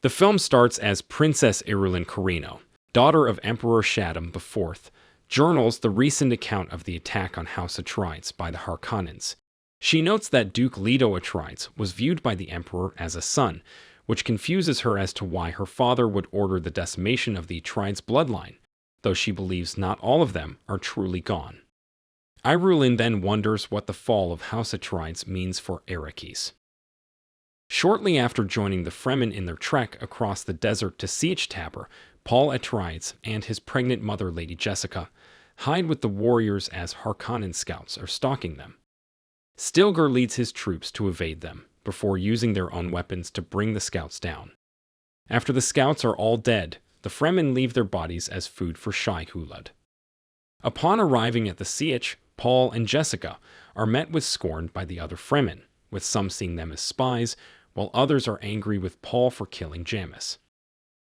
The film starts as Princess Irulan Carino, daughter of Emperor Shaddam IV, journals the recent account of the attack on House Atreides by the Harkonnens. She notes that Duke Leto Atreides was viewed by the Emperor as a son, which confuses her as to why her father would order the decimation of the Atreides bloodline, though she believes not all of them are truly gone. Irulan then wonders what the fall of House Atreides means for Arrakis. Shortly after joining the Fremen in their trek across the desert to Sietch Tabor, Paul Atreides and his pregnant mother, Lady Jessica, hide with the warriors as Harkonnen scouts are stalking them. Stilgar leads his troops to evade them, before using their own weapons to bring the scouts down. After the scouts are all dead, the Fremen leave their bodies as food for Souheila. Upon arriving at the Sietch, Paul and Jessica are met with scorn by the other Fremen, with some seeing them as spies, while others are angry with Paul for killing Jamis.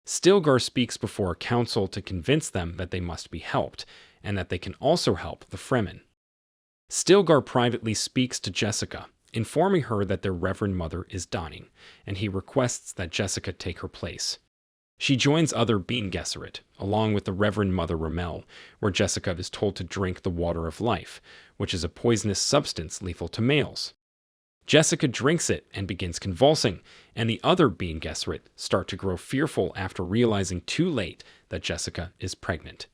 Stilgar speaks before a council to convince them that they must be helped, and that they can also help the Fremen. Stilgar privately speaks to Jessica, informing her that their Reverend mother is dying, and he requests that Jessica take her place. She joins other Bene Gesserit, along with the Reverend Mother Ramel, where Jessica is told to drink the water of life, which is a poisonous substance lethal to males. Jessica drinks it and begins convulsing, and the other Bene Gesserit start to grow fearful after realizing too late that Jessica is pregnant.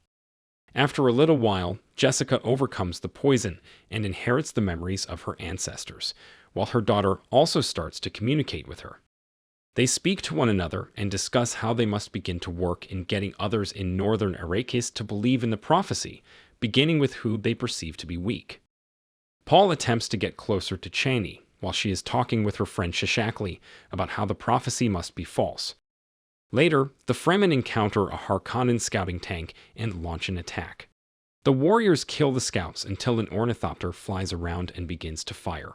After a little while, Jessica overcomes the poison and inherits the memories of her ancestors, while her daughter also starts to communicate with her. They speak to one another and discuss how they must begin to work in getting others in northern Arrakis to believe in the prophecy, beginning with who they perceive to be weak. Paul attempts to get closer to Chani, while she is talking with her friend Shishakli about how the prophecy must be false. Later, the Fremen encounter a Harkonnen scouting tank and launch an attack. The warriors kill the scouts until an ornithopter flies around and begins to fire.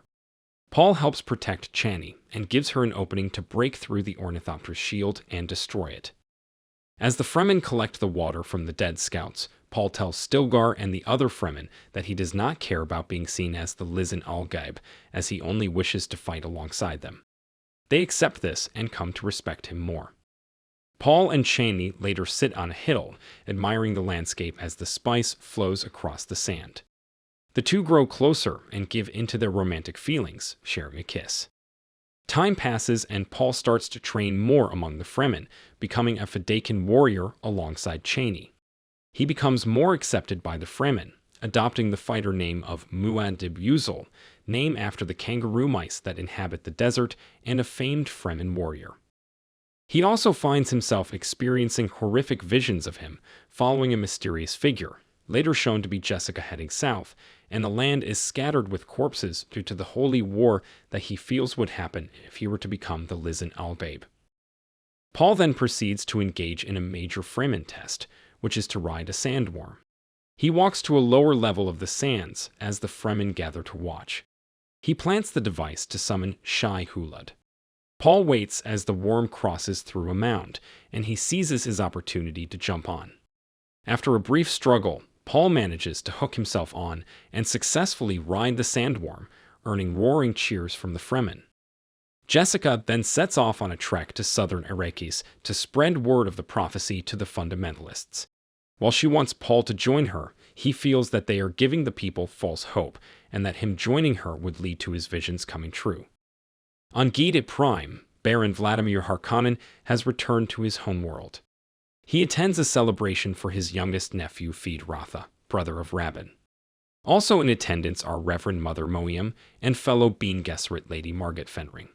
Paul helps protect Chani and gives her an opening to break through the ornithopter's shield and destroy it. As the Fremen collect the water from the dead scouts, Paul tells Stilgar and the other Fremen that he does not care about being seen as the Lisan al-Gaib, as he only wishes to fight alongside them. They accept this and come to respect him more. Paul and Chani later sit on a hill, admiring the landscape as the spice flows across the sand. The two grow closer and give into their romantic feelings, sharing a kiss. Time passes and Paul starts to train more among the Fremen, becoming a Feyd-Rautha warrior alongside Chani. He becomes more accepted by the Fremen, adopting the fighter name of Muad'Dib Uzul, named after the kangaroo mice that inhabit the desert and a famed Fremen warrior. He also finds himself experiencing horrific visions of him, following a mysterious figure, later shown to be Jessica heading south, and the land is scattered with corpses due to the holy war that he feels would happen if he were to become the Lisan al-Gaib. Paul then proceeds to engage in a major Fremen test, which is to ride a sandworm. He walks to a lower level of the sands as the Fremen gather to watch. He plants the device to summon Souheila. Paul waits as the worm crosses through a mound, and he seizes his opportunity to jump on. After a brief struggle, Paul manages to hook himself on and successfully ride the sandworm, earning roaring cheers from the Fremen. Jessica then sets off on a trek to southern Arrakis to spread word of the prophecy to the fundamentalists. While she wants Paul to join her, he feels that they are giving the people false hope, and that him joining her would lead to his visions coming true. On Gide Prime, Baron Vladimir Harkonnen has returned to his homeworld. He attends a celebration for his youngest nephew Feyd-Rautha, brother of Rabban. Also in attendance are Reverend Mother Mohiam and fellow Bene Gesserit Lady Margot Fenring.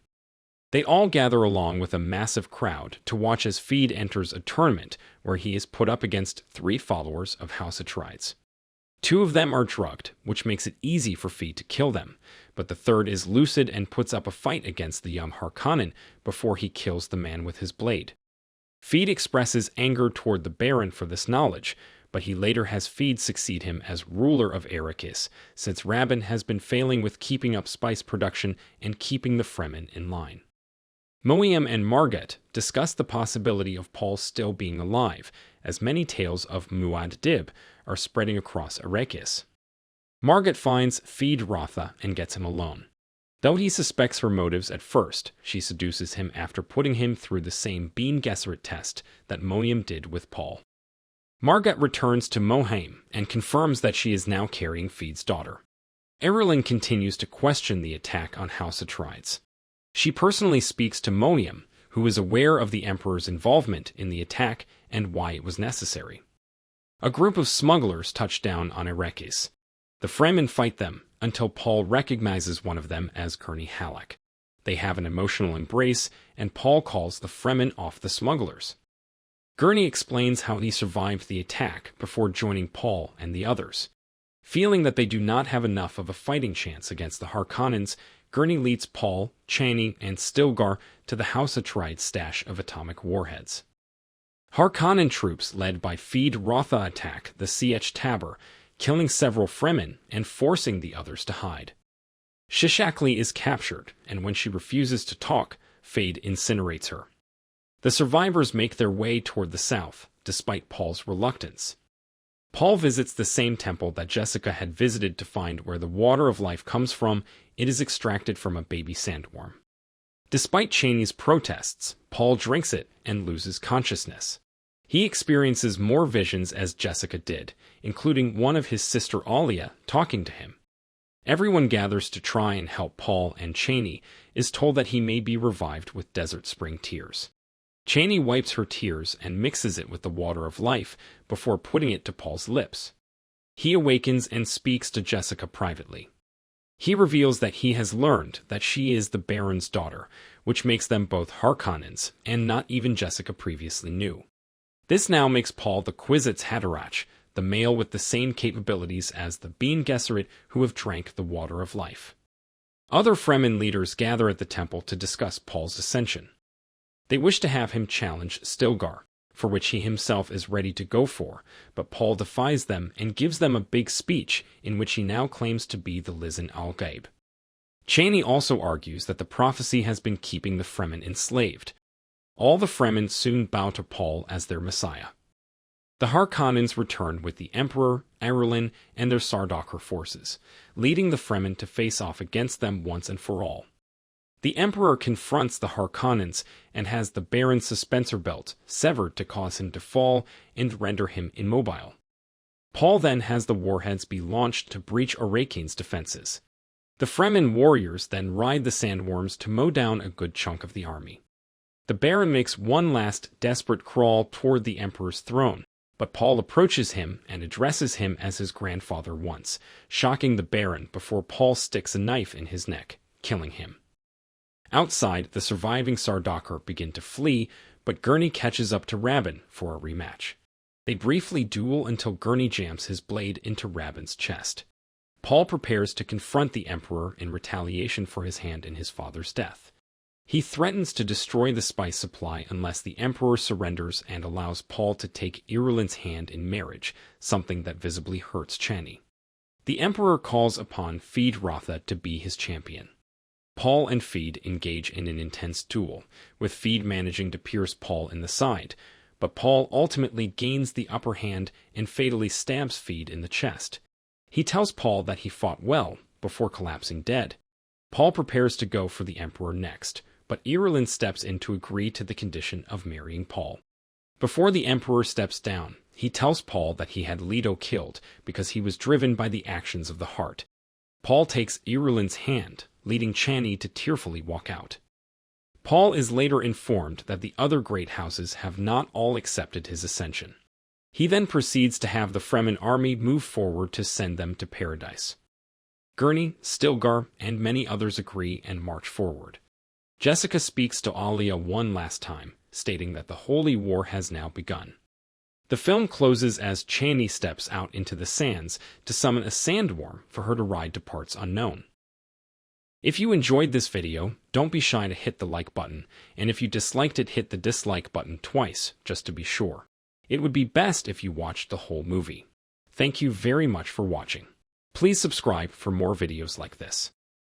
They all gather along with a massive crowd to watch as Feyd enters a tournament where he is put up against 3 followers of House Atreides. 2 of them are drugged, which makes it easy for Feyd to kill them, but the third is lucid and puts up a fight against the young Harkonnen before he kills the man with his blade. Feyd expresses anger toward the Baron for this knowledge, but he later has Feyd succeed him as ruler of Arrakis, since Rabban has been failing with keeping up spice production and keeping the Fremen in line. Mohiam and Margot discuss the possibility of Paul still being alive, as many tales of Muad'Dib are spreading across Arrakis. Margot finds Feyd-Rautha and gets him alone. Though he suspects her motives at first, she seduces him after putting him through the same Bene Gesserit test that Mohiam did with Paul. Margot returns to Mohiam and confirms that she is now carrying Feyd's daughter. Irulan continues to question the attack on House Atreides. She personally speaks to Mohiam, who is aware of the Emperor's involvement in the attack and why it was necessary. A group of smugglers touch down on Arrakis. The Fremen fight them until Paul recognizes one of them as Gurney Halleck. They have an emotional embrace, and Paul calls the Fremen off the smugglers. Gurney explains how he survived the attack before joining Paul and the others. Feeling that they do not have enough of a fighting chance against the Harkonnens, Gurney leads Paul, Chani, and Stilgar to the House Atreides stash of atomic warheads. Harkonnen troops led by Feyd-Rautha attack the Sietch Tabor, killing several Fremen and forcing the others to hide. Shishakli is captured, and when she refuses to talk, Feyd incinerates her. The survivors make their way toward the south, despite Paul's reluctance. Paul visits the same temple that Jessica had visited to find where the water of life comes from. It is extracted from a baby sandworm. Despite Chani's protests, Paul drinks it and loses consciousness. He experiences more visions as Jessica did, including one of his sister Alia talking to him. Everyone gathers to try and help Paul, and Chani is told that he may be revived with Desert Spring tears. Chani wipes her tears and mixes it with the water of life before putting it to Paul's lips. He awakens and speaks to Jessica privately. He reveals that he has learned that she is the Baron's daughter, which makes them both Harkonnens, and not even Jessica previously knew. This now makes Paul the Kwisatz Haderach, the male with the same capabilities as the Bene Gesserit who have drank the water of life. Other Fremen leaders gather at the temple to discuss Paul's ascension. They wish to have him challenge Stilgar, for which he himself is ready to go for, but Paul defies them and gives them a big speech in which he now claims to be the Lisan al-Gaib. Chani also argues that the prophecy has been keeping the Fremen enslaved. All the Fremen soon bow to Paul as their messiah. The Harkonnens return with the Emperor, Irulan, and their Sardaukar forces, leading the Fremen to face off against them once and for all. The Emperor confronts the Harkonnens and has the Baron's suspensor belt severed to cause him to fall and render him immobile. Paul then has the warheads be launched to breach Arrakian's defenses. The Fremen warriors then ride the sandworms to mow down a good chunk of the army. The Baron makes one last desperate crawl toward the Emperor's throne, but Paul approaches him and addresses him as his grandfather once, shocking the Baron before Paul sticks a knife in his neck, killing him. Outside, the surviving Sardaukar begin to flee, but Gurney catches up to Rabban for a rematch. They briefly duel until Gurney jams his blade into Rabban's chest. Paul prepares to confront the Emperor in retaliation for his hand in his father's death. He threatens to destroy the spice supply unless the Emperor surrenders and allows Paul to take Irulan's hand in marriage, something that visibly hurts Chani. The Emperor calls upon Feyd-Rautha to be his champion. Paul and Feyd engage in an intense duel, with Feyd managing to pierce Paul in the side, but Paul ultimately gains the upper hand and fatally stabs Feyd in the chest. He tells Paul that he fought well, before collapsing dead. Paul prepares to go for the Emperor next, but Irulan steps in to agree to the condition of marrying Paul. Before the Emperor steps down, he tells Paul that he had Leto killed because he was driven by the actions of the heart. Paul takes Irulan's hand, leading Chani to tearfully walk out. Paul is later informed that the other great houses have not all accepted his ascension. He then proceeds to have the Fremen army move forward to send them to paradise. Gurney, Stilgar, and many others agree and march forward. Jessica speaks to Alia one last time, stating that the Holy War has now begun. The film closes as Chani steps out into the sands to summon a sandworm for her to ride to parts unknown. If you enjoyed this video, don't be shy to hit the like button, and if you disliked it, hit the dislike button twice, just to be sure. It would be best if you watched the whole movie. Thank you very much for watching. Please subscribe for more videos like this.